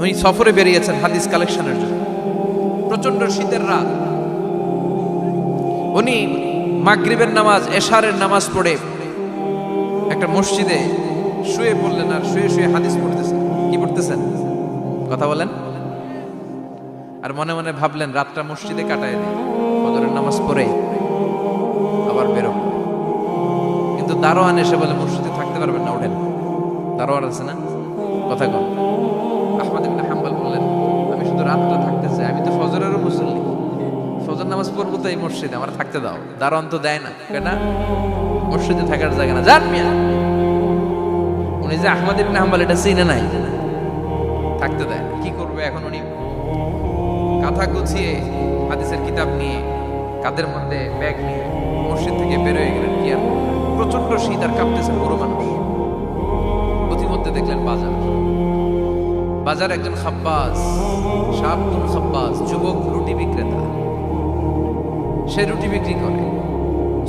উনি সফরে বেরিয়েছেন হাদিস কালেকশনের জন্য। প্রচন্ড শীতের রাত, উনি মাগরিবের নামাজ, এশারের নামাজ পড়ে একটা মসজিদে শুয়ে পড়লেন, আর শুয়ে শুয়ে হাদিস পড়তেছেন। কি পড়তেছেন? কথা বলেন। আর মনে মনে ভাবলেন রাতটা মসজিদে কাটায় নেই, ফজরের নামাজ পড়ে আবার বেরো। কিন্তু দারোয়ান এসে বলে মসজিদে থাকতে পারবেন না, ওঠেন। দারোয়ান আছে না, কথা কম। আহমদ ইবনে হাম্বল বললেন আমি শুধু রাতটা থাকতে চাই, আমি তো ফজরেরও মুসল্লি, ফজর নামাজ পড়বো তো এই মসজিদে, আমার থাকতে দাও। দারোয়ান তো দেয় না, কেন? মসজিদে থাকার জায়গা না, যান মিয়া। উনি যে আহমদ ইবনে হাম্বল এটা চিনে নাই, থাকতে দেয় না। কি করবে এখন? উনি কাঁথা গুছিয়ে হাদিসের কিতাব নিয়ে কাঁধের মধ্যে ব্যাগ নিয়ে মসজিদ থেকে বের হয়ে গেলেন। কি আর প্রচন্ড শীত, আর কাঁপতেছেন পুরো মানুষ। পথিমধ্যে দেখলেন বাজার, বাজার একজন খাব্বাস, শাবুন খাব্বাস, যুবক রুটি বিক্রেতা। সে রুটি বিক্রি করে,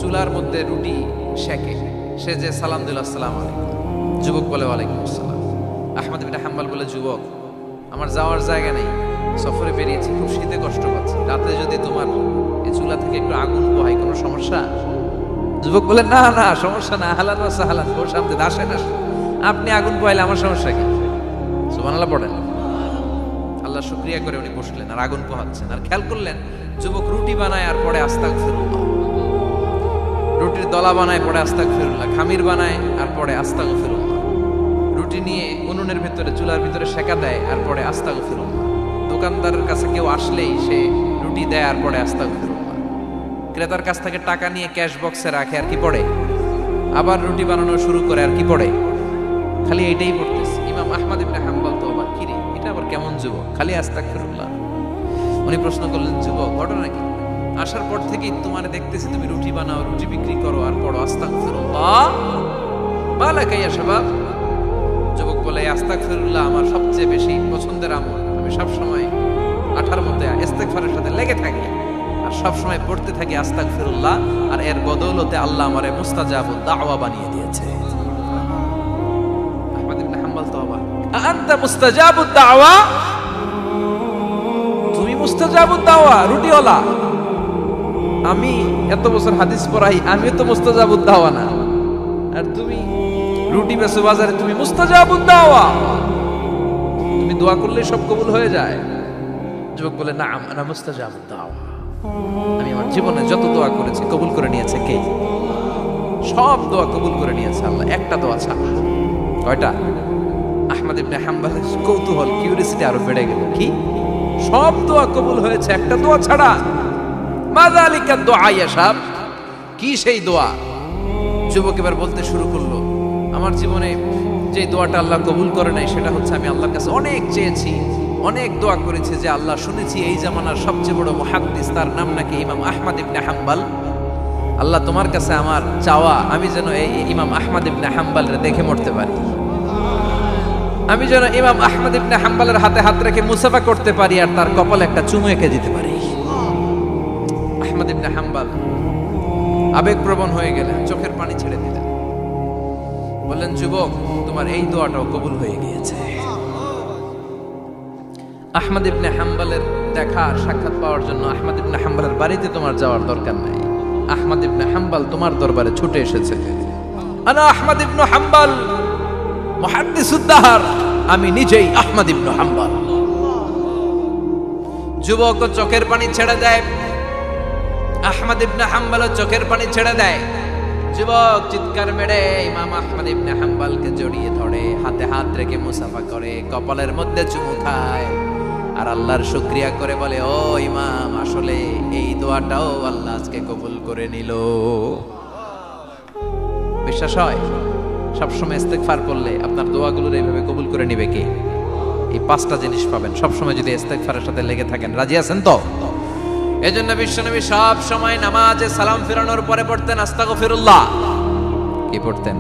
চুলার মধ্যে রুটি সেকে। সে যে সালাম দিল আসসালামু আলাইকুম, যুবক বলে ওয়ালাইকুম আসসালাম। আহমদ ইবনে হাম্বল বলে যুবক আমার যাওয়ার জায়গা নেই, সফরে বেরিয়েছি, খুব শীতে কষ্ট পাচ্ছি, রাতে যদি তোমার এই চুলা থেকে একটু আগুন পোহাই কোনো সমস্যা? যুবক বলে না না সমস্যা না, আহলান ওয়া সাহলান, ওর সামনে আসেন আসেন, আপনি আগুন পোহাইলে আমার সমস্যা কি? সুবহানাল্লাহ পড়েন। আল্লাহ শুকরিয়া করে উনি বসলেন আর আগুন পোহাচ্ছেন। আর খেয়াল করলেন যুবক রুটি বানায় আর পরে আস্তাগফিরুল্লাহ, রুটির দলা বানায় পরে আস্তাগফিরুল্লাহ, খামির বানায় আর পরে আস্তাগফিরুল্লাহ, রুটি নিয়ে উনুনের ভিতরে চুলার ভিতরে সেকা দেয় আর পরে আস্তাগফিরুল্লাহ, দোকানদারের কাছে কেউ আসলেই সে রুটি দেয় আর পরে আস্তাগফিরুল্লাহ, ক্রেতার কাছ থেকে টাকা নিয়ে ক্যাশ বক্সে রাখে আর কি পড়ে, আবার রুটি বানানো শুরু করে আর কি পড়ে, খালি এইটাই পড়তেছে। ইমাম আহমদ ইবনে হাম্বল তো অবাক, কিরে এটা আবার কেমন যুবক, খালি আস্তাগফিরুল্লাহ। উনি প্রশ্ন করলেন যুবক ঘটনা কি? আসার পর থেকেই তোমার দেখতেছি তুমি রুটি বানাও, রুটি বিক্রি করো আর পড়ো আস্তাগফিরুল্লাহ, মালাকা ইয়া শাবাব। যুবক বলে আস্তাগফিরুল্লাহ আমার সবচেয়ে বেশি পছন্দের আমল, আমি সব সময় আঠার মধ্যে ইস্তেগফারের সাথে লেগে থাকি আর সব সময় পড়তে থাকি আস্তাগফিরুল্লাহ, আর এর বদৌলতে আল্লাহ আমারে মুস্তাজাবুদ দাওয়া বানিয়ে দিয়েছে। আহমদ ইবনে হাম্বল তো অবাক, আনতা মুস্তাজাবুদ দাওয়া, তুমি মুস্তাজাবুদ দাওয়া রুটিওয়ালা? আমি এত বছর হাদিস পড়াই, আমিও তো মুস্তাজাবুদ দাওয়া না, আর তুমি রুটি বেচো বাজারে, তুমি মুস্তাজাবুদ দাওয়া, তুমি দোয়া করলে সব কবুল হয়ে যায়? যুবক বলে না আনা মুস্তাজাবুদ দাওয়া, আমি আমার জীবনে যত দোয়া করেছি কবুল করে নিয়েছে কে? সব দোয়া কবুল করে নিয়েছে আল্লাহ, একটা দোয়া ছাড়া। কয়টা? আহমদ ইবনে হাম্বলের কৌতূহল, কিউরিয়াসিটি আরো বেড়ে গেল। কি? সব দোয়া কবুল হয়েছে একটা দোয়া ছাড়া? মাযালিকা দোয়া ইয়া শাব, কি সেই দোয়া? যুবক এবার বলতে শুরু করলো আমার জীবনে যে দোয়াটা আল্লাহ কবুল করে নাই সেটা হচ্ছে আমি আল্লাহর কাছে অনেক চেয়েছি, অনেক দোয়া করেছি যে আল্লাহ শুনেছি এই জামানার সবচেয়ে বড় মুহাদ্দিস, তার নাম নাকি ইমাম আহমদ ইবনে হাম্বল। আল্লাহ তোমার কাছে আমার চাওয়া আমি যেন এই ইমাম আহমদ ইবনে হাম্বলের দেখে মরতে পারি, আমি যেন ইমাম আহমদ ইবনে হাম্বলের হাতে হাত রেখে মুসাফা করতে পারি আর তার কপালে একটা চুমু এঁকে দিতে পারি। আহমদ ইবনে হাম্বল আবেগপ্রবণ হয়ে গেলেন, চোখের পানি ছেড়ে দিলেন, বললেন যুবক তোমার এই দোয়াটাও কবুল হয়ে গিয়েছে। আহমদ ইবনে হাম্বলের দেখা সাক্ষাৎ পাওয়ার জন্য আহমদ ইবনে হাম্বলের বাড়িতে তোমার যাওয়ার দরকার নাই, আহমদ ইবনে হাম্বল তোমার দরবারে ছুটে এসেছে। আনা আহমদ ইবনে হাম্বল মুহাদ্দিসুদ দাহর, আমি নিজেই আহমদ ইবনে হাম্বল। যুবক চোখের পানি ছেড়ে দেয়, আহমদ ইবনে হাম্বল চোখের পানি ছেড়ে দেয়। যুবক চিৎকার মেরে ইমাম আহমদ ইবনে হাম্বলকে জড়িয়ে ধরে, হাতে হাত রেখে মুসাফা করে, কপালের মধ্যে চুমু খায় আর আল্লাহর শুকরিয়া করে বলে ও ইমাম আসলে এই দোয়াটাও আল্লাহ আজকে কবুল করে নিল। বিশ্বাস হয় সবসময় ইস্তেগফার করলে আপনার দোয়াগুলোর এইভাবে কবুল করে নিবে কে? এই পাঁচটা জিনিস পাবেন সবসময় যদি ইস্তেগফারের সাথে লেগে থাকেন। রাজি আছেন তো? এজন্য বিশ্বনবী সব সময় নামাজে সালাম ফিরানোর পরে পড়তেন আস্তাগফিরুল্লাহ। কি পড়তেন?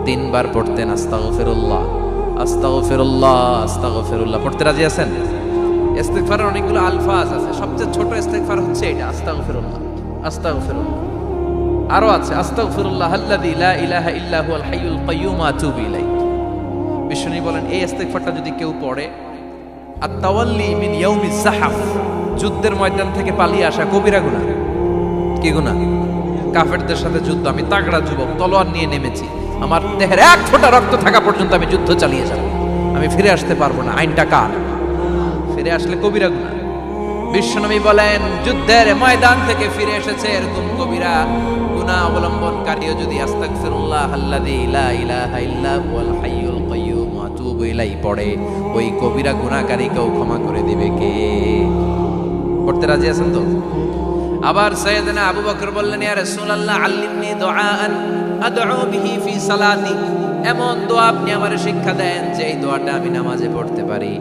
3 বার পড়তেন আস্তাগফিরুল্লাহ, আস্তাগফিরুল্লাহ, আস্তাগফিরুল্লাহ। পড়তে রাজি আছেন? ইস্তেগফারের অনেকগুলো আলফাজ আছে, সবচেয়ে ছোট ইস্তেগফার হচ্ছে এটা আস্তাগফিরুল্লাহ, আস্তাগফিরুল্লাহ। আরো আছে আস্তাগফিরুল্লাহ আল্লাযী লা ইলাহা ইল্লা হুয়াল হাইয়ুল কাইয়্যুম আতুবু ইলাইহি, বিশ্বনবী বলেন এই ইস্তেগফারটা যদি কেউ পড়ে, আত-তাওয়াল্লি মিন ইয়াউমিজ যাহাফ, যুদ্ধের ময়দান থেকে পালিয়ে আসা কবিরা গুনাহ। কি গুনাহ? কাফেরদের সাথে যুদ্ধ, আমি তাগড়া যুবক, তলোয়ার নিয়ে নেমেছি, আমার দেহের এক ফোঁটা রক্ত থাকা পর্যন্ত আমি যুদ্ধ চালিয়ে যাব, আমি ফিরে আসতে পারবো না, আইনটা কার? ফিরে আসলে কবিরা গুনাহ। বিশ্বনবী বলেন যুদ্ধের ময়দান থেকে ফিরে এসেছে এরকম কবিরা গুনাহ অবলম্বনকারীও যদি আস্তাগফিরুল্লাহ আল্লাযী লা ইলাহা ইল্লা হুয়াল হাইয়ুল কাইয়্যুম ওয়া আতুবু ইলাইহি পড়ে, ওই কবিরা গুনাহকারীকেও ক্ষমা করে দিবে কে? পড়তে রাজি আছেন তো? আবার সাইয়েদনা আবু বকর বললেন, ইয়া রাসূলুল্লাহ আল্লিমনি দুআআন আদউ বিহি ফি সালাতি, এমন দোয়া আপনি আমারে শিক্ষা দেন যে এই দোয়াটা আমি নামাজে পড়তে পারি।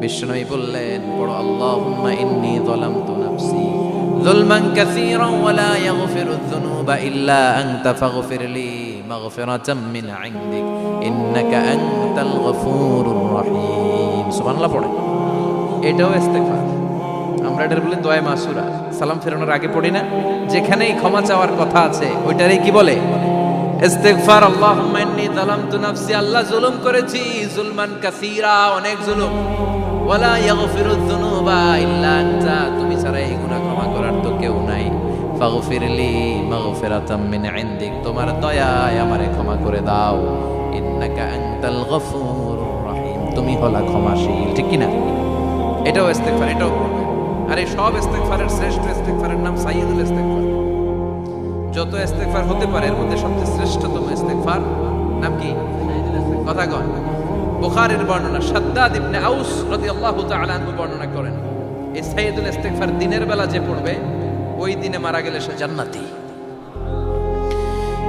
বিশ্বনবী বললেন, পড়ো আল্লাহুম্মা ইন্নী যালামতু নাফসি যুলমান কাসীরান ওয়া লা ইয়াগফিরুয যুনুবা ইল্লা আনতা ফাগফিরলি মাগফিরাতাম মিন ইনদিক ইন্নাকা আনতাল গফুরুর রহিম। সুবহানাল্লাহ পড়ে, এটাও ইস্তেগফার। আমরা এটার বলি দোয়া মাসুরা, সালাম ফেরানোর আগে পড়ি না? যেখানেই ক্ষমা চাওয়ার কথা আছে ওইটারই কি বলে? ইস্তেগফার। আল্লাহুম্মা ইন্নী যালামতু নাফসি, আল্লাহ জুলুম করেছি, যুলমান কাসীরা, অনেক জুলুম, ওয়ালা ইয়াগফিরুয যুনুবা ইল্লা আনতা, তুমি ছাড়া এই গুনাহ ক্ষমা করার তো কেউ নাই, ফাগফিরলি মাগফিরাতাম মিন ইনদিক, তোমার দয়ায় আমারে ক্ষমা করে দাও, ইন্নাকা আনতাল গফুরুর রহিম, তুমি হলা ক্ষমাশীল। ঠিক কি না? এটাও ইস্তেগফার, এটাও পড়বে। আর এই সব ইস্তেগফারের শ্রেষ্ঠ ইস্তেগফারের নাম সাইয়্যিদুল ইস্তেগফার। যত ইস্তেগফার হতে পারে এর মধ্যে সবচেয়ে শ্রেষ্ঠতম ইস্তেগফার নাম কি? কথা কন। বুখারীর বর্ণনা, শাদ্দাদ ইবনে আউস রাদিয়াল্লাহু তাআলা আনহু বর্ণনা করেন, এই সাইয়্যিদুল ইস্তেগফার দিনের বেলা যে পড়বে ওই দিনে মারা গেলে সে জান্নাতি।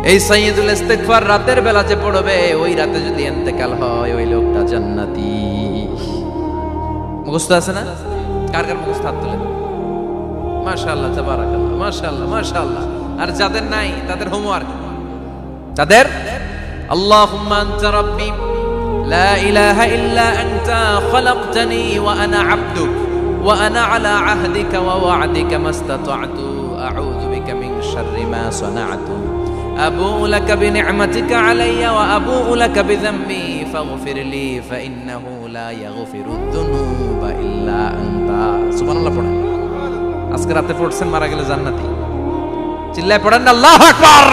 এই সাইয়্যিদুল ইস্তেগফার রাতের বেলা যে পড়বে ওই রাতে যদি ইন্তেকাল হয় ওই লোকটা জান্নাতি। মুখস্থ আছে না? কার কার মুখস্থ? হাত তুলেন। মাশাআল্লাহ, তাবারাকাল্লাহ, মাশাআল্লাহ, মাশাআল্লাহ। আর যাদের নাই তাদের হোমওয়ার্ক, তাদের আল্লাহুম্মা আনতা রাব্বি লা ইলাহা ইল্লা আনতা খালাকতানি ওয়া আনা আবদুক ওয়া আনা আলা আহদিকা ওয়া ওয়া'দিকা মাস্তাতা'তু আউযু বিকা মিন শাররি মা সানা'তু আবুউ লাকা বিনি'মাতিকা আলাইয়া ওয়া আবুউ লাকা বিযামবি ফাগফিরলি ফাইন্নাহু লা ইয়াগফিরুয যুনুবা ইল্লা আনতা। সুবহানাল্লাহ পড়েন। আজকে রাতে পড়ছেন, মারা গেলে জান্নাতি। চিল্লায় পড়েন না আল্লাহু আকবার।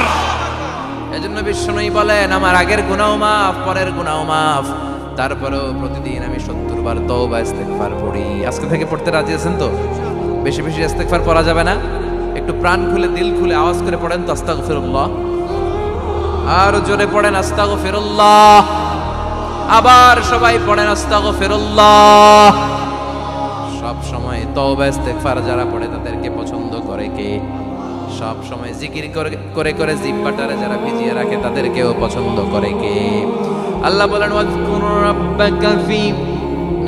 এজন্য বিশ্বনবী বলেন আমার আগের গুনাহ মাফ, পরের গুনাহ মাফ, তারপরেও প্রতিদিন আমি 70 বার তওবা ইস্তেগফার পড়ি। আজকে থেকে পড়তে রাজি আছেন তো? বেশি বেশি ইস্তেগফার পড়া যাবে না? একটু প্রাণ খুলে দিল খুলে আওয়াজ করে পড়েন তো আস্তাগফিরুল্লাহ। আর জোরে পড়েন আস্তাগফিরুল্লাহ। আবার সবাই পড়েন আস্তাগফিরুল্লাহ। সব সময় তওবা ইস্তেগফার যারা পড়ে তাদেরকে পছন্দ করে কে? সব সময় জিকির করে করে জিহ্বাটারে যারা ভিজিয়ে রাখে তাদেরকেও পছন্দ করে কে? আল্লাহ বলেন ওয়াজকুর রাব্বাকা ফি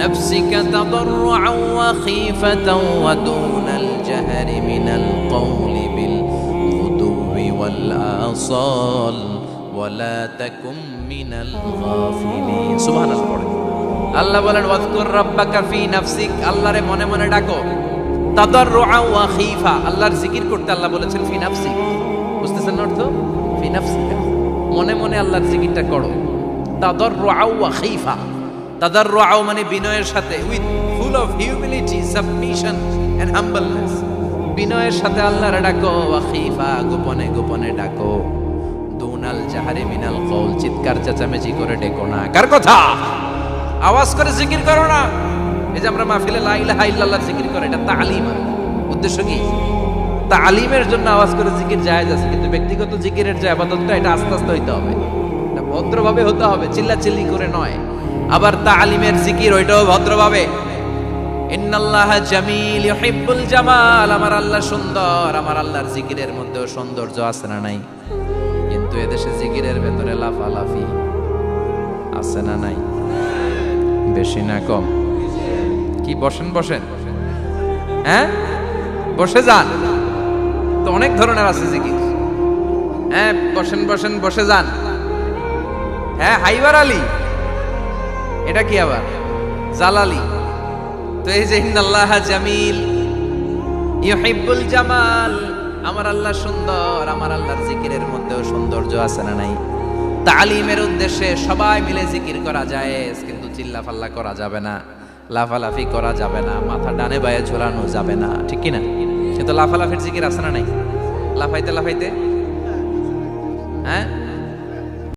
নাফসিকা তাদাররুআন ওয়া খীফাতান ওয়া দুনাল জাহরি মিনাল কওলি বিল গুদুবি ওয়াল আসাল ওয়া লা তাকুম মিনাল গাফিলিন। সুবহানাল্লাহ পড়েন। আল্লাহ বলেন ওয়াজকুর রাব্বাকা ফি নাফসিক, আল্লাহরে মনে মনে ডাকো, তাদাররুআন ওয়া খীফা, আল্লাহর জিকির করতে আল্লাহ বলেছেন ফি নাফসিক। বুঝতেছেন অর্থ? ফি নাফসিকা, মনে মনে আল্লাহর জিকিরটা করো। তাদাররুআন ওয়া খীফা, তাদাররুআ মানে বিনয়ের সাথে, with full of humility, submission and humbleness, বিনয়ের সাথে আল্লাহরে ডাকো। ওয়া খীফা, গোপনে গোপনে ডাকো। দুনাল জাহরি মিনাল কওল, চিৎকার চেঁচামেচি করে ডেকো না। কার কথা? আওয়াজ করে জিকির করো না। এই যে আমরা মাহফিলে লা ইলাহা ইল্লাল্লাহ জিকির করে, এটা তালিম। উদ্দেশ্য কি? তালিমের জন্য আওয়াজ করে জিকির জায়েজ আছে, কিন্তু ব্যক্তিগত জিকিরের যে ইবাদতটা এটা আস্তে আস্তে হইতে হবে, এটা ভদ্রভাবে হতে হবে, চিল্লাচিল্লি করে নয়। আবার তালিমের জিকির ওইটাও ভদ্রভাবে। ইন্নাল্লাহা জামিল ইউহিব্বুল জামাল, আমার আল্লাহ সুন্দর, আমার আল্লাহর জিকিরের মধ্যেও সৌন্দর্য আছে না নাই? কিন্তু এদেশে জিকিরের ভেতরে লাফালাফি আছে না নাই? বেশি না কম? কি বসেন বসেন, হ্যাঁ বসে যান তো, অনেক ধরনের আছে জিকির। হ্যাঁ বসেন বসেন, বসে যান। হ্যাঁ হাইবার আলী, এটা কি আবার জালালি? তো এই যে ইন্নাল্লাহা জামিল ইউহিব্বুল জামাল, আমার আল্লাহ সুন্দর, আমার আল্লাহর জিকিরের মধ্যেও সৌন্দর্য আছে না নাই? তালিমের উদ্দেশ্যে সবাই মিলে জিকির করা যায়, কিন্তু চিল্লাফাল্লা করা যাবে না, লাফালাফি করা যাবে না, মাথা ডানে বায়ে ঝোলানো যাবে না, ঠিক কিনা? কিন্তু লাফালাফির জিকির আছে না নাই? লাফাইতে লাফাইতে, হ্যাঁ